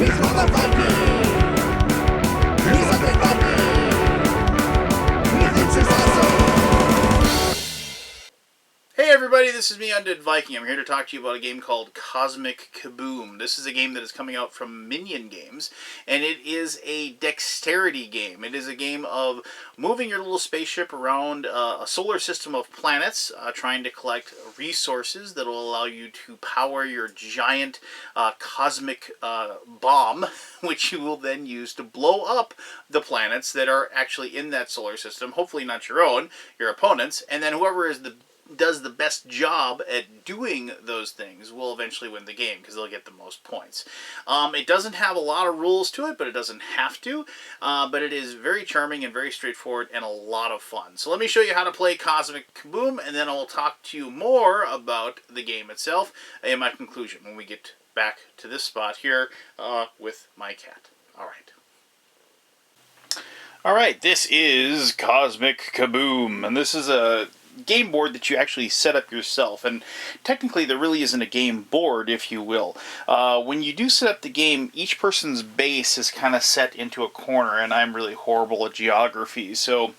He's motherfucking. He's something funny. He thinks he's awesome. Hey everybody, this is me, Untitled Viking. I'm here to talk to you about a game called Cosmic Kaboom. This is a game that is coming out from Minion Games, and it is a dexterity game. It is a game of moving your little spaceship around a solar system of planets, trying to collect resources that will allow you to power your giant cosmic bomb, which you will then use to blow up the planets that are actually in that solar system. Hopefully not your own, your opponents, and then whoever does the best job at doing those things will eventually win the game because they'll get the most points. It doesn't have a lot of rules to it, but it doesn't have to. But it is very charming and very straightforward and a lot of fun. So let me show you how to play Cosmic Kaboom, and then I'll talk to you more about the game itself in my conclusion when we get back to this spot here with my cat. Alright, this is Cosmic Kaboom, and this is a game board that you actually set up yourself, and technically there really isn't a game board, if you will. When you do set up the game, each person's base is kind of set into a corner, and I'm really horrible at geography, so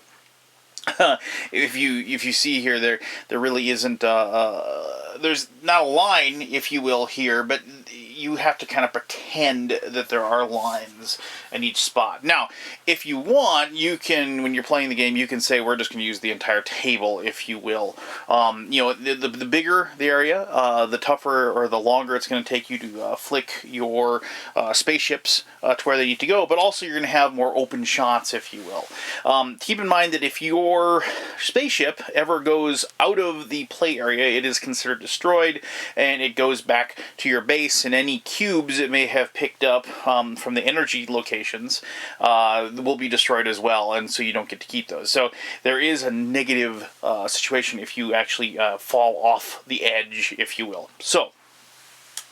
if you see here, there really isn't there's not a line, if you will, here, but you have to kind of pretend that there are lines in each spot. Now, if you want, you can, when you're playing the game, you can say, we're just going to use the entire table, if you will. You know, the bigger the area, the tougher or the longer it's going to take you to flick your spaceships to where they need to go, but also you're going to have more open shots, if you will. Keep in mind that if your spaceship ever goes out of the play area, it is considered destroyed, and it goes back to your base, and any cubes it may have picked up from the energy locations will be destroyed as well, and so you don't get to keep those. So there is a negative situation if you actually fall off the edge, if you will. So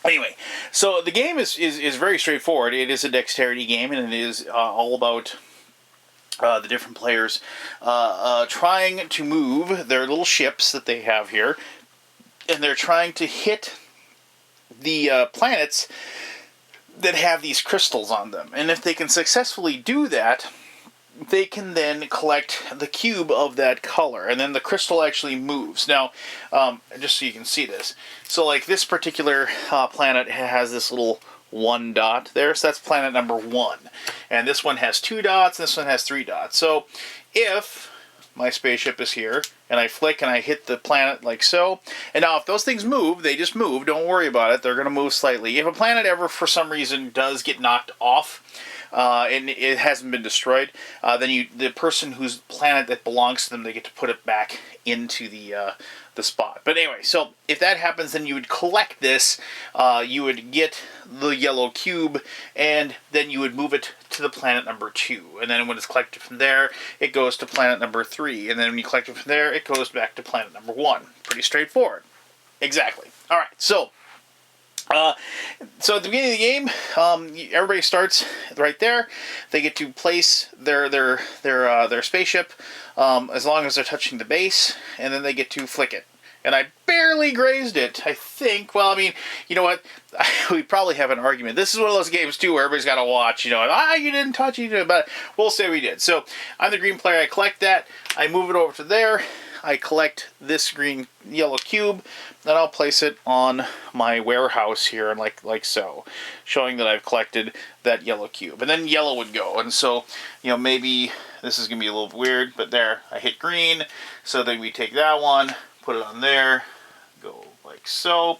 anyway, so the game is very straightforward. It is a dexterity game, and it is all about the different players trying to move their little ships that they have here, and they're trying to hit the planets that have these crystals on them. And if they can successfully do that, they can then collect the cube of that color, and then the crystal actually moves. Now, just so you can see this, so like this particular planet has this little one dot there, so that's planet number 1, and this one has 2 dots, and this one has 3 dots. So if my spaceship is here, and I flick and I hit the planet like so, and now if those things move, they just move, don't worry about it, they're going to move slightly. If a planet ever for some reason does get knocked off, and it hasn't been destroyed, then the person whose planet that belongs to them, they get to put it back into the spot. But anyway, so if that happens, then you would collect this, you would get the yellow cube, and then you would move it to the planet number 2. And then when it's collected from there, it goes to planet number 3. And then when you collect it from there, it goes back to planet number 1. Pretty straightforward. Exactly. Alright, so at the beginning of the game, everybody starts right there. They get to place their spaceship as long as they're touching the base, and then they get to flick it. And I barely grazed it, I think. Well, I mean, you know what? We probably have an argument. This is one of those games, too, where everybody's got to watch, you know, you didn't touch it, but we'll say we did. So, I'm the green player. I collect that. I move it over to there. I collect this yellow cube, then I'll place it on my warehouse here, and like so, showing that I've collected that yellow cube. And then yellow would go, and so, you know, maybe this is going to be a little weird, but there, I hit green, so then we take that one, put it on there, go like so.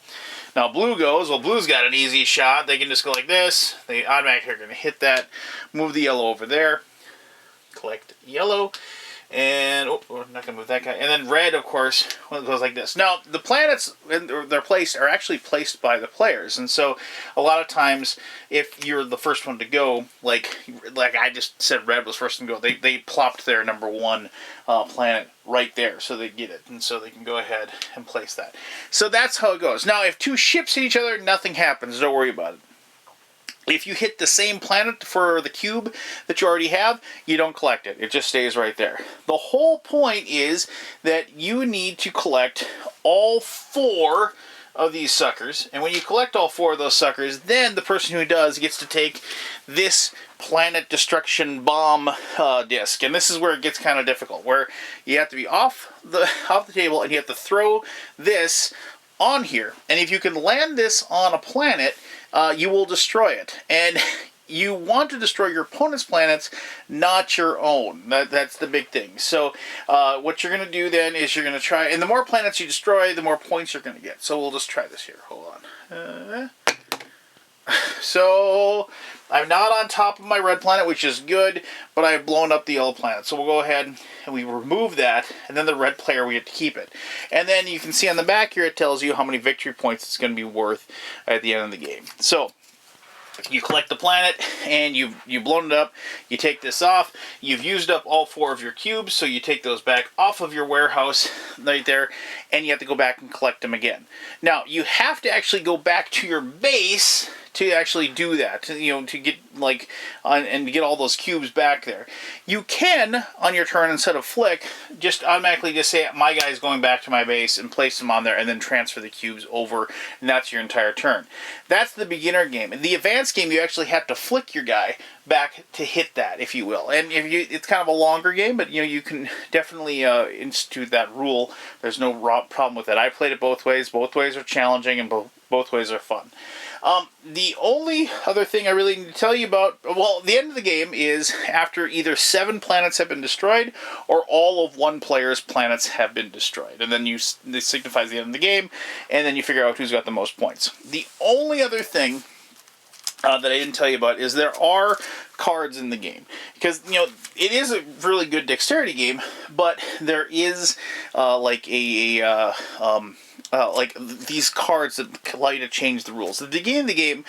Now blue goes, well blue's got an easy shot, they can just go like this, they automatically are going to hit that, move the yellow over there, collect yellow, and we're not going to move that guy. And then red, of course, goes like this. Now, the planets, they're placed, are actually placed by the players. And so, a lot of times, if you're the first one to go, like I just said red was first to go, they plopped their number 1 planet right there, so they get it. And so they can go ahead and place that. So that's how it goes. Now, if 2 ships hit each other, nothing happens. Don't worry about it. If you hit the same planet for the cube that you already have, you don't collect it. It just stays right there. The whole point is that you need to collect all 4 of these suckers, and when you collect all 4 of those suckers, then the person who does gets to take this planet destruction bomb disc, and this is where it gets kind of difficult, where you have to be off the table, and you have to throw this on here, and if you can land this on a planet, you will destroy it, and you want to destroy your opponent's planets, not your own. That's the big thing. So what you're going to do then is you're going to try, and the more planets you destroy, the more points you're going to get. So we'll just try this here. Hold on. So I'm not on top of my red planet, which is good, but I've blown up the yellow planet. So we'll go ahead and we remove that, and then the red player, we have to keep it. And then you can see on the back here, it tells you how many victory points it's going to be worth at the end of the game. So you collect the planet, and you've blown it up. You take this off. You've used up all 4 of your cubes, so you take those back off of your warehouse right there, and you have to go back and collect them again. Now, you have to actually go back to your base to actually do that, to get and to get all those cubes back there. You can, on your turn, instead of flick, just automatically just say, my guy's going back to my base, and place them on there, and then transfer the cubes over, and that's your entire turn. That's the beginner game. In the advanced game, you actually have to flick your guy back to hit that, if you will. And it's kind of a longer game, but you can definitely institute that rule. There's no problem with it. I played it both ways. Both ways are challenging, and both ways are fun. The only other thing I really need to tell you about, well, the end of the game is after either 7 planets have been destroyed or all of one player's planets have been destroyed. And then this signifies the end of the game, and then you figure out who's got the most points. The only other thing that I didn't tell you about is there are cards in the game, because it is a really good dexterity game, but there is like these cards that allow you to change the rules. At the beginning of the game,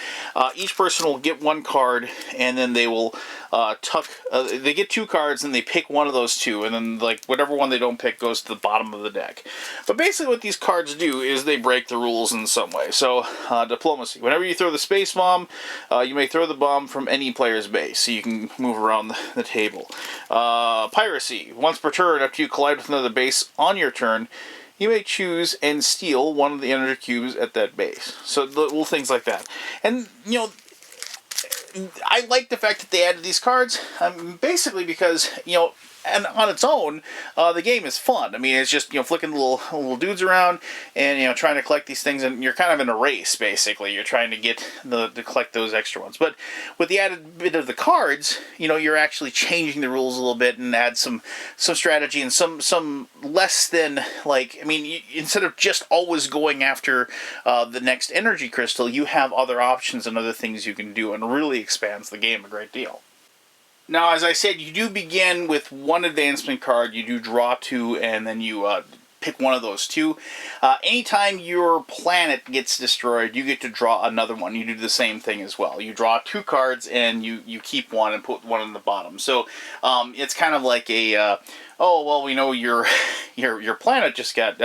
each person will get 1 card, and then they will they get 2 cards, and they pick one of those 2, and then whatever one they don't pick goes to the bottom of the deck. But basically what these cards do is they break the rules in some way. So diplomacy. Whenever you throw the space bomb, you may throw the bomb from any player's base, so you can move around the table. Piracy. Once per turn, after you collide with another base on your turn, you may choose and steal one of the energy cubes at that base. So little things like that. And, I like the fact that they added these cards, basically because, and on its own, the game is fun. I mean, it's just, flicking little dudes around and, trying to collect these things, and you're kind of in a race, basically. You're trying to get to collect those extra ones. But with the added bit of the cards, you're actually changing the rules a little bit and add some strategy and some less than, instead of just always going after the next energy crystal, you have other options and other things you can do, and really expands the game a great deal. Now, as I said, you do begin with 1 advancement card, you do draw 2, and then you pick one of those 2. Anytime your planet gets destroyed, you get to draw another one. You do the same thing as well. You draw 2 cards, and you keep 1 and put 1 in the bottom. So it's kind of like a... oh, well, we know your planet just got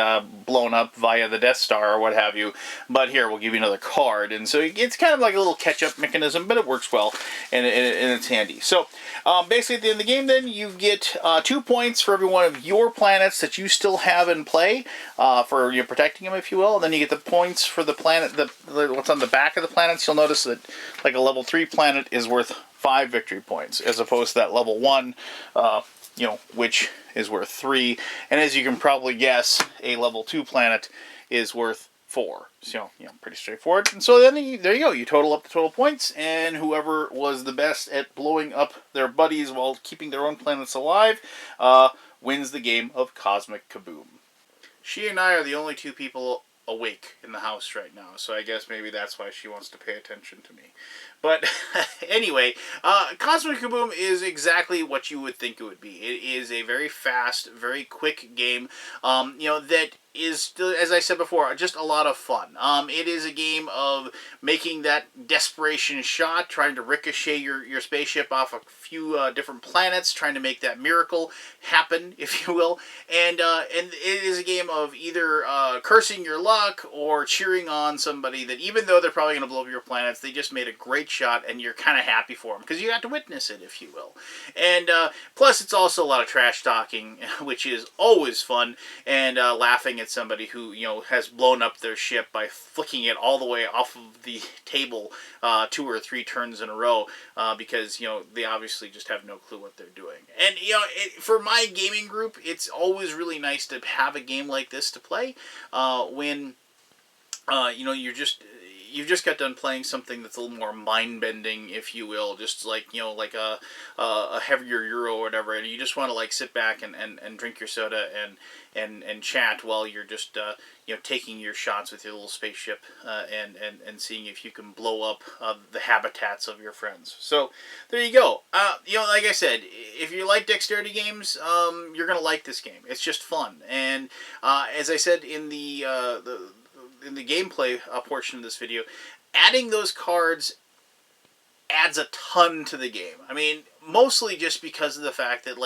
blown up via the Death Star or what have you, but here, we'll give you another card. And so it's kind of like a little catch-up mechanism, but it works well, and it's handy. So basically, at the end of the game, then, you get 2 points for every one of your planets that you still have in play, for protecting them, if you will. And then you get the points for the planet, what's on the back of the planets. You'll notice that, like, a level 3 planet is worth 5 victory points, as opposed to that level 1, which is worth 3. And as you can probably guess, a level 2 planet is worth 4. So, pretty straightforward. And so then there you go. You total up the total points, and whoever was the best at blowing up their buddies while keeping their own planets alive wins the game of Cosmic Kaboom. She and I are the only 2 people awake in the house right now, so I guess maybe that's why she wants to pay attention to me. But anyway, Cosmic Kaboom is exactly what you would think it would be. It is a very fast, very quick game, that is, as I said before, just a lot of fun. It is a game of making that desperation shot, trying to ricochet your spaceship off a few different planets, trying to make that miracle happen, if you will. And it is a game of either cursing your luck or cheering on somebody that, even though they're probably going to blow up your planets, they just made a great shot, and you're kind of happy for them because you got to witness it, if you will. And plus, it's also a lot of trash talking, which is always fun, and laughing at at somebody who has blown up their ship by flicking it all the way off of the table 2 or 3 turns in a row because they obviously just have no clue what they're doing. And for my gaming group, it's always really nice to have a game like this to play when you've just got done playing something that's a little more mind-bending, if you will, just like a heavier Euro or whatever, and you just want to like sit back and drink your soda and chat while you're just taking your shots with your little spaceship and seeing if you can blow up the habitats of your friends. So there you go. Like I said, if you like dexterity games, you're gonna like this game. It's just fun, and as I said in the gameplay portion of this video, adding those cards adds a ton to the game. I mean, mostly just because of the fact that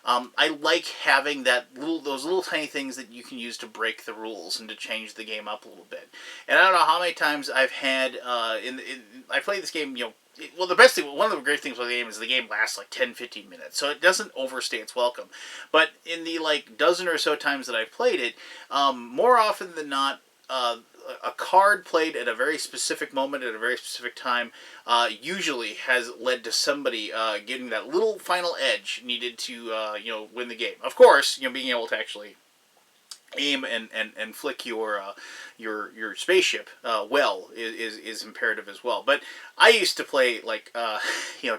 I like having those little tiny things that you can use to break the rules and to change the game up a little bit. And I don't know how many times I've had I played this game, well, the best thing, one of the great things about the game is the game lasts like 10-15 minutes, so it doesn't overstay its welcome. But in the dozen or so times that I've played it, more often than not, a card played at a very specific moment at a very specific time usually has led to somebody getting that little final edge needed to win the game. Of course, being able to actually aim and flick your spaceship well is imperative as well. But I used to play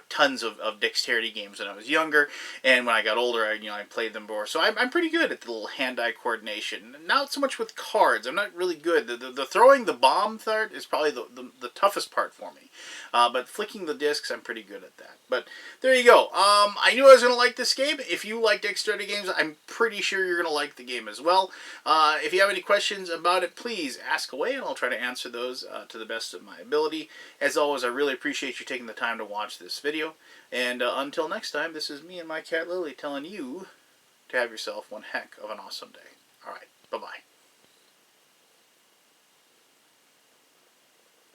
tons of dexterity games when I was younger, and when I got older, I played them more. So I'm pretty good at the little hand-eye coordination. Not so much with cards. I'm not really good. The throwing the bomb part is probably the toughest part for me. But flicking the discs, I'm pretty good at that. But there you go. I knew I was going to like this game. If you like dexterity games, I'm pretty sure you're going to like the game as well. If you have any questions about it, please ask away, and I'll try to answer those to the best of my ability. As always, I really appreciate you taking the time to watch this video. And until next time, this is me and my cat Lily telling you to have yourself one heck of an awesome day.